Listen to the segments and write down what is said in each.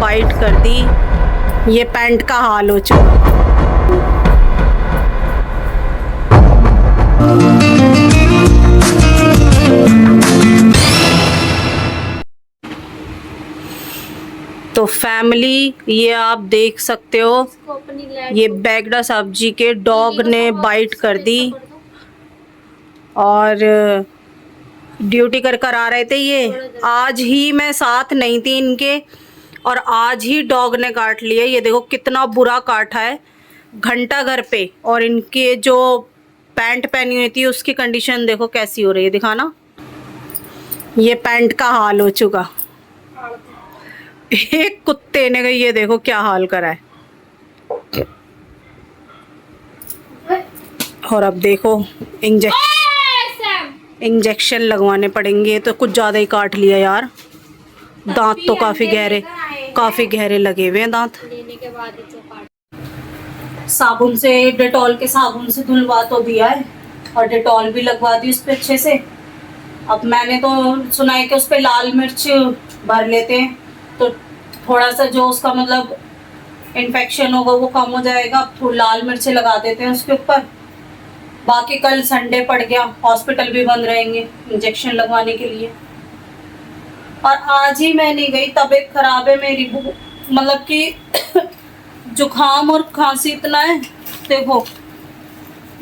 Bite कर दी। ये pant का हाल हो चुका। तो फैमिली, ये आप देख सकते हो, ये बैगडा साहब जी के डॉग ने बाइट कर दी और ड्यूटी कर आ रहे थे। ये आज ही मैं साथ नहीं थी इनके और आज ही डॉग ने काट लिया। ये देखो कितना बुरा काटा है, घंटा घर पे। और इनके जो पैंट पहनी हुई थी उसकी कंडीशन देखो कैसी हो रही है, दिखाना। ये पैंट का हाल हो चुका। एक कुत्ते ने गई, ये देखो क्या हाल करा है। और अब देखो इंजेक्शन लगवाने पड़ेंगे। तो कुछ ज़्यादा ही काट लिया यार। दांत तो काफ़ी गहरे लगे हुए हैं दांत। साबुन से, डेटॉल के साबुन से धुलवा तो दिया है और डेटॉल भी लगवा दी उस पर अच्छे से। अब मैंने तो सुना है कि उस पर लाल मिर्च भर लेते हैं तो थोड़ा सा जो उसका मतलब इन्फेक्शन होगा वो कम हो जाएगा। अब थोड़ी लाल मिर्च लगा देते हैं उसके ऊपर। बाकी कल संडे पड़ गया, हॉस्पिटल भी बंद रहेंगे इंजेक्शन लगवाने के लिए। और आज ही मैं नहीं गई, तबीयत खराब है मेरी, मतलब कि जुकाम और खांसी इतना है। देखो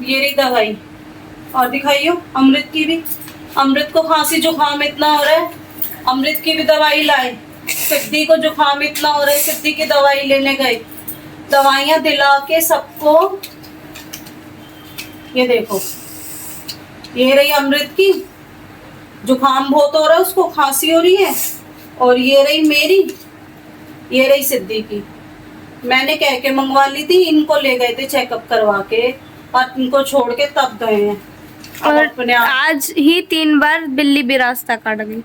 ये रही दवाई, और दिखाइयो अमृत की भी। अमृत को खांसी जुकाम इतना हो रहा है, अमृत की भी दवाई लाए। सिद्धि को जुकाम इतना हो रहा है, सिद्धि की दवाई लेने गए, दवाइयां दिला के सबको। ये देखो ये रही अमृत की, जुकाम बहुत हो रहा है उसको, खांसी हो रही है। और ये रही मेरी, ये रही सिद्धि की। मैंने कह के मंगवा ली थी, इनको ले गए थे चेकअप करवा के और इनको छोड़ के तब गए हैं। और अपने आज ही 3 बार बिल्ली भी रास्ता काट गई।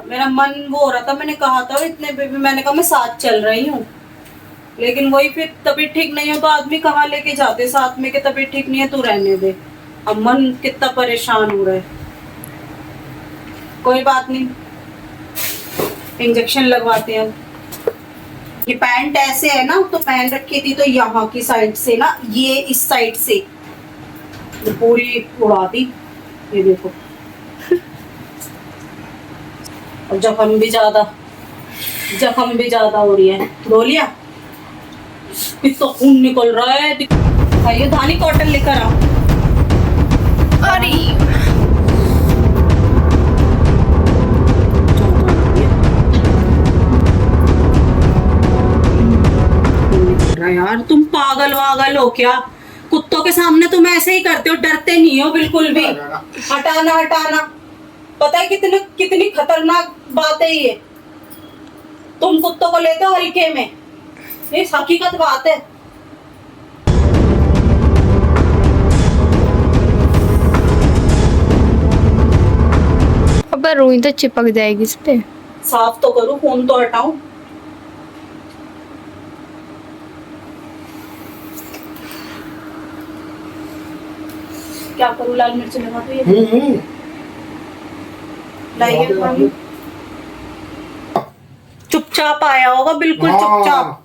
मेरा मन वो हो रहा था, मैंने कहा था इतने बेबी, मैंने कहा मैं साथ चल रही हूँ, लेकिन वही फिर तबीयत ठीक नहीं हो तो आदमी कहाँ लेके जाते साथ में, के तबीयत ठीक नहीं है तू रहने दे। अब मन कितना परेशान हो रहा है। कोई बात नहीं, इंजेक्शन लगवाते हैं। ये पैंट ऐसे है ना, तो पहन रखी थी तो यहाँ की साइड से ना, ये इस साइड से पूरी उड़ा दी। ये देखो और जख्म भी ज्यादा हो रही है। धो लिया, इतना खून निकल रहा है। ये धानी कॉटन लेकर आओ। अरे यार तुम पागल वागल हो क्या? कुत्तों के सामने तुम ऐसे ही करते हो, डरते नहीं हो बिल्कुल भी। हटाना पता है कितनी खतरनाक बात है ये। तुम कुत्तों को लेते हो हल्के में, ये हकीकत बात है। अबे रुई तो चिपक जाएगी इस पे। साफ तो करूं, खून तो हटाऊं। क्या करूं? लाल मिर्च लगा दो ये। लाइए चुपचाप आया होगा, बिल्कुल चुपचाप।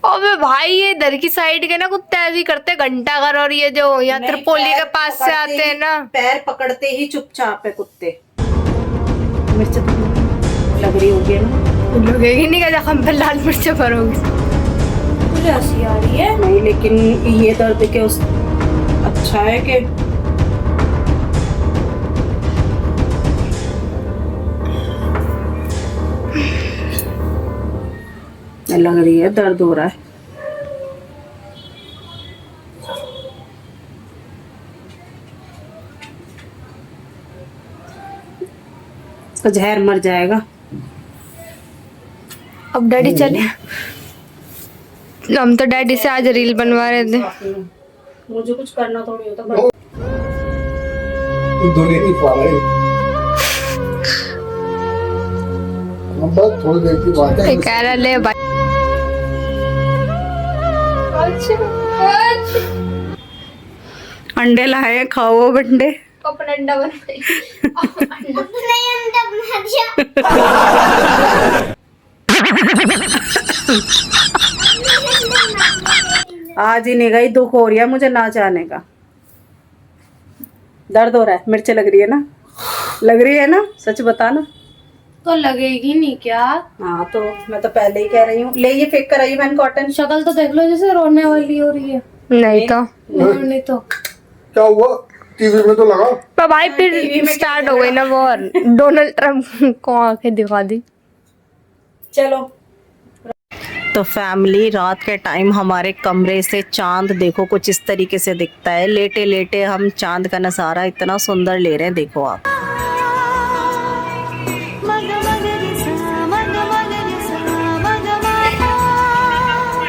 अबे भाई ये इधर की साइड के ना कुत्ते ऐसे ही करते, घंटा घर। और ये जो यहाँ त्रिपोली के पास से आते हैं ना, पैर पकड़ते ही चुपचाप है कुत्ते। मिर्च लग रही होगी ना, लगेगी नहीं क्या जख्म पे लाल मिर्च भरोगी? मुझे हंसी आ रही है नहीं, लेकिन ये दर्द के उस अच्छा है कि लग रही है, दर्द हो रहा है। तो जहर मर जाएगा। अब डैडी चले, हम तो डैडी से आज रील बनवा रहे थे। मुझे कुछ करना थोड़ी होता। नहीं पा रहे। थोड़ी देर की बात है। कह रहा ले भाई। अंडे लाए, खाओ बंडे। अपना अंडा बनाई। अपना अंडा बना दिया। आज ही नहीं गई, दुख हो रहा है मुझे ना जाने का। दर्द हो रहा है, मिर्च लग रही है ना? लग रही है ना? सच बता ना। तो लगेगी नहीं क्या? हाँ तो मैं तो पहले ही कह रही हूँ। ले ये फेंक कर आई मैंने कॉटन। शक्ल तो देख लो जैसे रोने वाली हो रही है। नहीं तो नहीं तो क्या हुआ? टीवी में तो लगा। पर भाई टीवी फिर में स्टार्ट हो गई ना वो, और डोनाल्ड ट्रम्प को आंखें दिखा दी। चलो। तो फैमिली, रात के टाइम हमारे कमरे से चांद देखो कुछ इस तरीके से दिखता है। लेटे लेटे हम चांद का नज़ारा इतना सुंदर ले रहे हैं, देखो आप।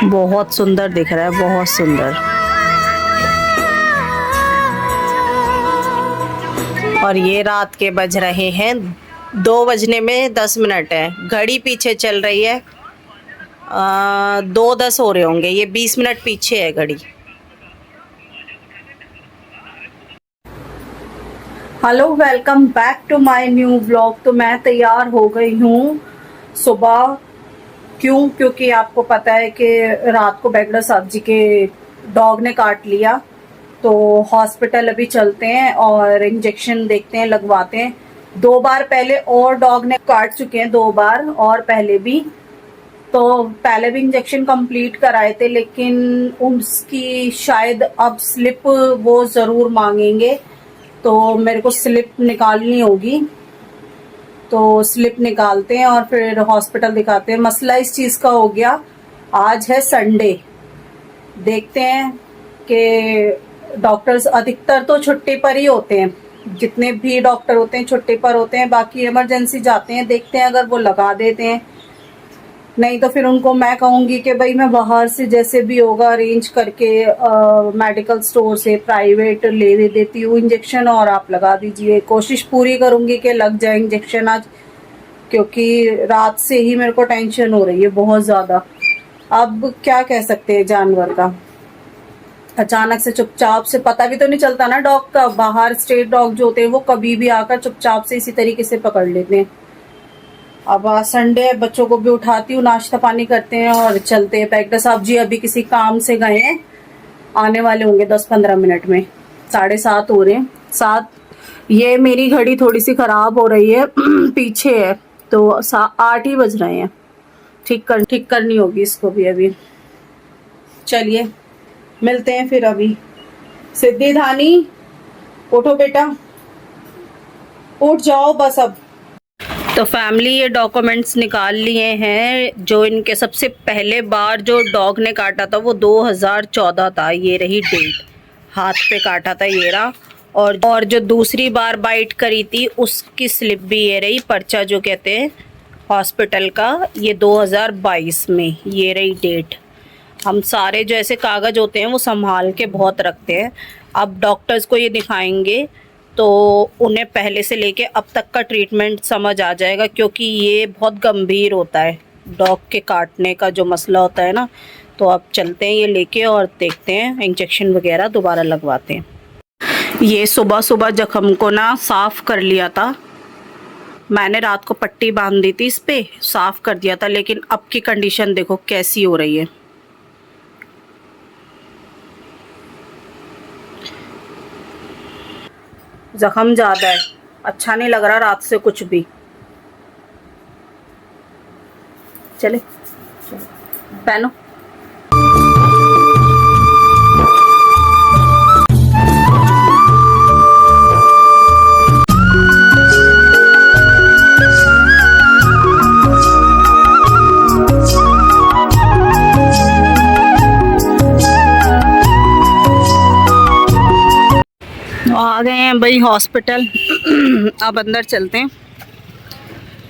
बहुत सुंदर दिख रहा है, बहुत सुंदर। और ये रात के बज रहे हैं 2 बजने में 10 मिनट है। घड़ी पीछे चल रही है, 2:10 हो रहे होंगे। ये 20 मिनट पीछे है घड़ी। Hello, welcome back to my new blog. तो मैं तैयार हो गई हूँ सुबह। क्यों? क्योंकि आपको पता है कि रात को बेगड़ा साहब जी के डॉग ने काट लिया, तो हॉस्पिटल अभी चलते हैं और इंजेक्शन देखते हैं, लगवाते हैं। 2 बार पहले और डॉग ने काट चुके हैं, 2 बार और पहले भी। तो पहले भी इंजेक्शन कंप्लीट कराए थे, लेकिन उसकी शायद अब स्लिप वो ज़रूर मांगेंगे, तो मेरे को स्लिप निकालनी होगी। तो स्लिप निकालते हैं और फिर हॉस्पिटल दिखाते हैं। मसला इस चीज़ का हो गया, आज है संडे। देखते हैं कि डॉक्टर्स अधिकतर तो छुट्टी पर ही होते हैं, जितने भी डॉक्टर होते हैं छुट्टी पर होते हैं। बाकी इमरजेंसी जाते हैं, देखते हैं अगर वो लगा देते हैं, नहीं तो फिर उनको मैं कहूँगी कि भाई मैं बाहर से जैसे भी होगा अरेंज करके मेडिकल स्टोर से प्राइवेट ले देती हूँ इंजेक्शन, और आप लगा दीजिए। कोशिश पूरी करूँगी कि लग जाए इंजेक्शन आज, क्योंकि रात से ही मेरे को टेंशन हो रही है बहुत ज़्यादा। अब क्या कह सकते हैं जानवर का, अचानक से चुपचाप से पता भी तो नहीं चलता ना डॉग का। बाहर स्ट्रेट डॉग जो होते हैं वो कभी भी आकर चुपचाप से इसी तरीके से पकड़ लेते हैं। अब आज संडे है, बच्चों को भी उठाती हूँ, नाश्ता पानी करते हैं और चलते हैं। डॉक्टर साहब जी अभी किसी काम से गए हैं, आने वाले होंगे 10-15 मिनट में। 7:30 हो रहे हैं, 7। ये मेरी घड़ी थोड़ी सी खराब हो रही है पीछे है, तो 8 ही बज रहे हैं। ठीक करनी होगी इसको भी अभी। चलिए मिलते हैं फिर अभी। सिद्धि धानी उठो बेटा, उठ जाओ बस अब। तो फैमिली, ये डॉक्यूमेंट्स निकाल लिए हैं। जो इनके सबसे पहले बार जो डॉग ने काटा था वो 2014 था, ये रही डेट, हाथ पे काटा था ये रहा। और जो दूसरी बार बाइट करी थी उसकी स्लिप भी ये रही, पर्चा जो कहते हैं हॉस्पिटल का, ये 2022 में, ये रही डेट। हम सारे जो ऐसे कागज़ होते हैं वो संभाल के बहुत रखते हैं। अब डॉक्टर्स को ये दिखाएंगे तो उन्हें पहले से लेके अब तक का ट्रीटमेंट समझ आ जाएगा, क्योंकि ये बहुत गंभीर होता है डॉग के काटने का जो मसला होता है ना। तो अब चलते हैं ये लेके और देखते हैं, इंजेक्शन वगैरह दोबारा लगवाते हैं। ये सुबह सुबह जख्म को ना साफ़ कर लिया था मैंने, रात को पट्टी बांध दी थी, इस पे साफ़ कर दिया था, लेकिन अब की कंडीशन देखो कैसी हो रही है। जख्म ज़्यादा है, अच्छा नहीं लग रहा रात से कुछ भी। चले पहनो। आ गए हैं भाई हॉस्पिटल। अब अंदर चलते हैं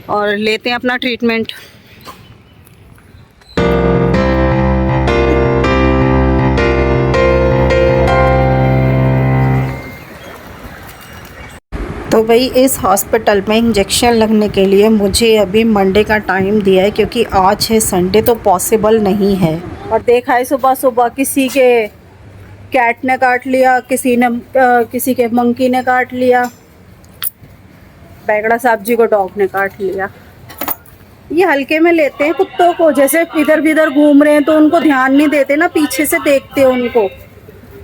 और लेते हैं अपना ट्रीटमेंट। तो भाई इस हॉस्पिटल में इंजेक्शन लगने के लिए मुझे अभी मंडे का टाइम दिया है, क्योंकि आज है संडे तो पॉसिबल नहीं है। और देखा है सुबह सुबह किसी के कैट ने काट लिया, किसी के मंकी ने काट लिया, बेगड़ा साहब जी को डॉग ने काट लिया। ये हल्के में लेते हैं कुत्तों को, जैसे इधर विधर घूम रहे हैं तो उनको ध्यान नहीं देते ना, पीछे से देखते हैं उनको।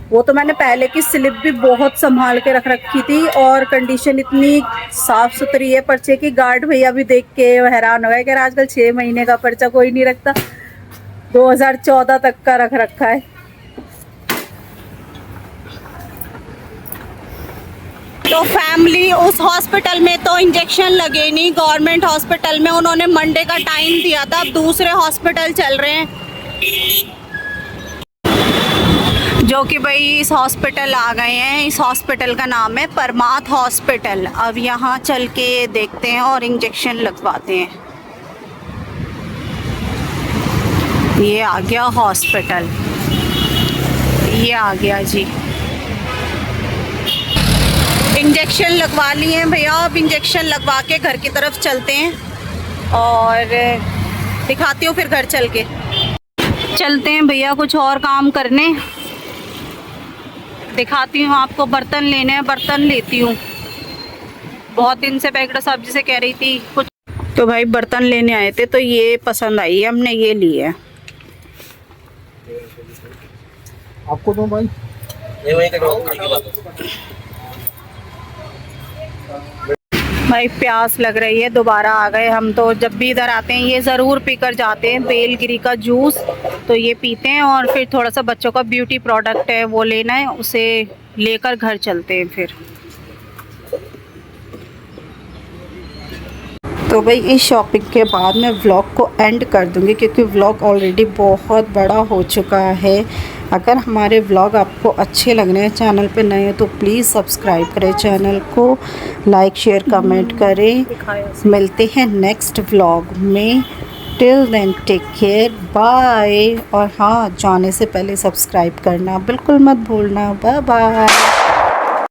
वो तो मैंने पहले की स्लिप भी बहुत संभाल के रख रखी थी, और कंडीशन इतनी साफ सुथरी है पर्चे की। गार्ड भैया भी देख के हैरान हो गए कि आजकल 6 महीने का पर्चा कोई नहीं रखता, 2014 तक का रख रखा है। तो फैमिली उस हॉस्पिटल में तो इंजेक्शन लगे नहीं, गवर्नमेंट हॉस्पिटल में उन्होंने मंडे का टाइम दिया था, अब दूसरे हॉस्पिटल चल रहे हैं, जो कि भाई इस हॉस्पिटल आ गए हैं। इस हॉस्पिटल का नाम है परमार्थ हॉस्पिटल। अब यहाँ चल के देखते हैं और इंजेक्शन लगवाते हैं। ये आ गया हॉस्पिटल, ये आ गया जी। इंजेक्शन लगवा लिए हैं भैया, अब इंजेक्शन लगवा के घर की तरफ चलते हैं और दिखाती हूँ फिर घर चल के। चलते हैं भैया कुछ और काम करने, दिखाती हूँ आपको। बर्तन लेने हैं, बर्तन लेती हूँ। बहुत दिन से पैकेट साहब जी से कह रही थी कुछ, तो भाई बर्तन लेने आए थे तो ये पसंद आई, हमने ये ली है। आपको तो भाई भाई प्यास लग रही है, दोबारा आ गए हम। तो जब भी इधर आते हैं ये ज़रूर पीकर जाते हैं, बेलगिरी का जूस। तो ये पीते हैं और फिर थोड़ा सा बच्चों का ब्यूटी प्रोडक्ट है वो लेना है, उसे लेकर घर चलते हैं फिर। तो भाई इस शॉपिंग के बाद मैं व्लॉग को एंड कर दूंगी, क्योंकि व्लॉग ऑलरेडी बहुत बड़ा हो चुका है। अगर हमारे व्लॉग आपको अच्छे लग रहे हैं, चैनल पे नए हैं तो प्लीज़ सब्सक्राइब करें चैनल को, लाइक शेयर कमेंट करें। मिलते हैं नेक्स्ट व्लॉग में। Till then take care, bye. और हाँ, जाने से पहले सब्सक्राइब करना बिल्कुल मत भूलना। Bye bye.